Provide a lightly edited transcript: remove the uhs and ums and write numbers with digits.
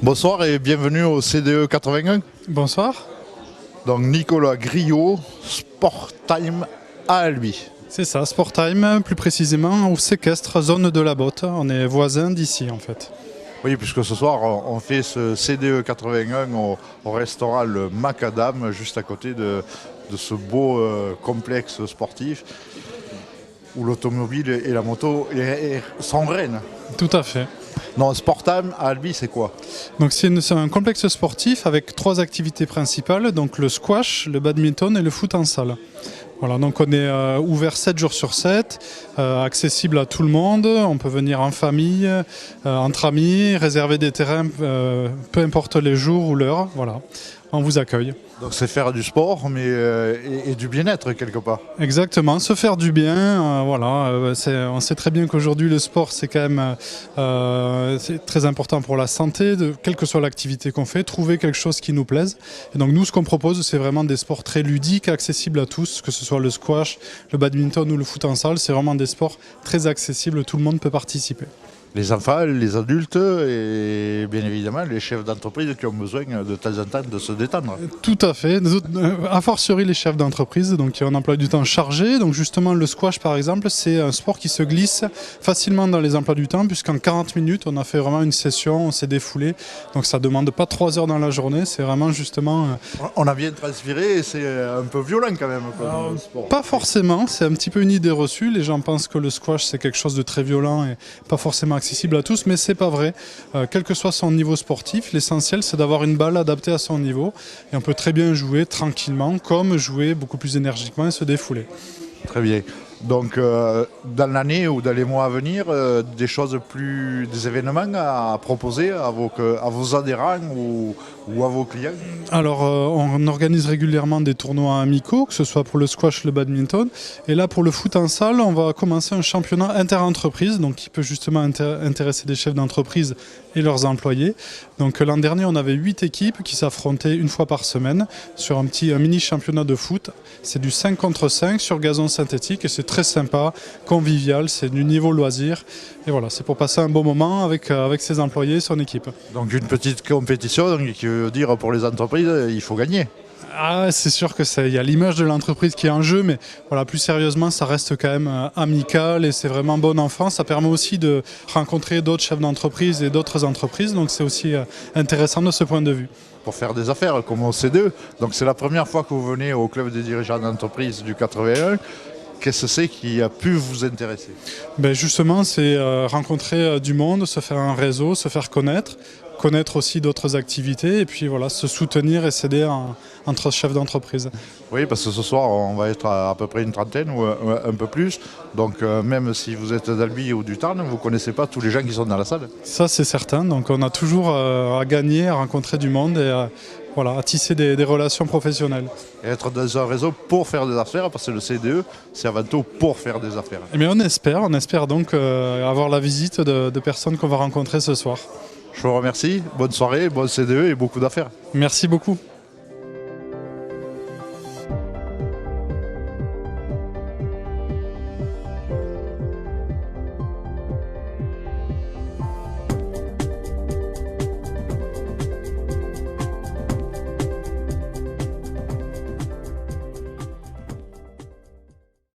Bonsoir et bienvenue au CDE 81. Bonsoir. Donc Nicolas Griot, Sport Time à Albi. C'est ça, Sport Time, plus précisément au séquestre, zone de la Botte. On est voisins d'ici en fait. Oui, puisque ce soir on fait ce CDE 81 au restaurant Le Macadam, juste à côté de ce beau complexe sportif où l'automobile et la moto sont reines. Tout à fait. Non, Sport Time à Albi, c'est quoi? Donc c'est un complexe sportif avec 3 activités principales, donc le squash, le badminton et le foot en salle. Voilà, donc on est ouvert 7 jours sur 7, accessible à tout le monde, on peut venir en famille, entre amis, réserver des terrains, peu importe les jours ou l'heure, voilà, on vous accueille. Donc c'est faire du sport mais, et du bien-être quelque part. Exactement, se faire du bien, voilà, on sait très bien qu'aujourd'hui le sport c'est quand même c'est très important pour la santé, quelle que soit l'activité qu'on fait, trouver quelque chose qui nous plaise. Et donc nous ce qu'on propose c'est vraiment des sports très ludiques, accessibles à tous, que ce soit le squash, le badminton ou le foot en salle, c'est vraiment des sports très accessibles, tout le monde peut participer. Les enfants, les adultes et bien évidemment les chefs d'entreprise qui ont besoin de temps en temps de se détendre. Tout à fait, a fortiori les chefs d'entreprise donc qui ont un emploi du temps chargé. Donc justement le squash par exemple c'est un sport qui se glisse facilement dans les emplois du temps puisqu'en 40 minutes on a fait vraiment une session, on s'est défoulé. Donc ça ne demande pas 3 heures dans la journée, c'est vraiment justement... On a bien transpiré et c'est un peu violent quand même comme sport. Pas forcément, c'est un petit peu une idée reçue. Les gens pensent que le squash c'est quelque chose de très violent et pas forcément accessible à tous, mais c'est pas vrai. Quel que soit son niveau sportif, l'essentiel c'est d'avoir une balle adaptée à son niveau et on peut très bien jouer tranquillement comme jouer beaucoup plus énergiquement et se défouler. Très bien. Donc dans l'année ou dans les mois à venir, des événements à proposer à vos adhérents ou à vos clients? Alors on organise régulièrement des tournois amicaux, que ce soit pour le squash, le badminton. Et là pour le foot en salle, on va commencer un championnat inter-entreprise, donc qui peut justement intéresser des chefs d'entreprise et leurs employés. Donc l'an dernier on avait 8 équipes qui s'affrontaient une fois par semaine sur un mini championnat de foot. C'est du 5 contre 5 sur gazon synthétique et c'est très sympa, convivial, c'est du niveau loisir. Et voilà, c'est pour passer un bon moment avec ses employés et son équipe. Donc une petite compétition donc, qui veut dire pour les entreprises, il faut gagner. Ah, c'est sûr que il y a l'image de l'entreprise qui est en jeu, mais voilà, plus sérieusement, ça reste quand même amical et c'est vraiment bon enfant. Ça permet aussi de rencontrer d'autres chefs d'entreprise et d'autres entreprises, donc c'est aussi intéressant de ce point de vue. Pour faire des affaires comme au C2. Donc c'est la première fois que vous venez au club des dirigeants d'entreprise du 81. Qu'est-ce que c'est qui a pu vous intéresser? Ben justement, c'est rencontrer du monde, se faire un réseau, se faire connaître aussi d'autres activités et puis voilà, se soutenir et s'aider entre chefs d'entreprise. Oui, parce que ce soir, on va être à peu près une trentaine ou un peu plus. Donc même si vous êtes d'Albi ou du Tarn, vous ne connaissez pas tous les gens qui sont dans la salle. Ça, c'est certain. Donc on a toujours à gagner, à rencontrer du monde et à tisser des relations professionnelles. Et être dans un réseau pour faire des affaires, parce que le CDE, c'est avant tout pour faire des affaires. Eh bien, on espère donc avoir la visite de personnes qu'on va rencontrer ce soir. Je vous remercie, bonne soirée, bon CDE et beaucoup d'affaires. Merci beaucoup.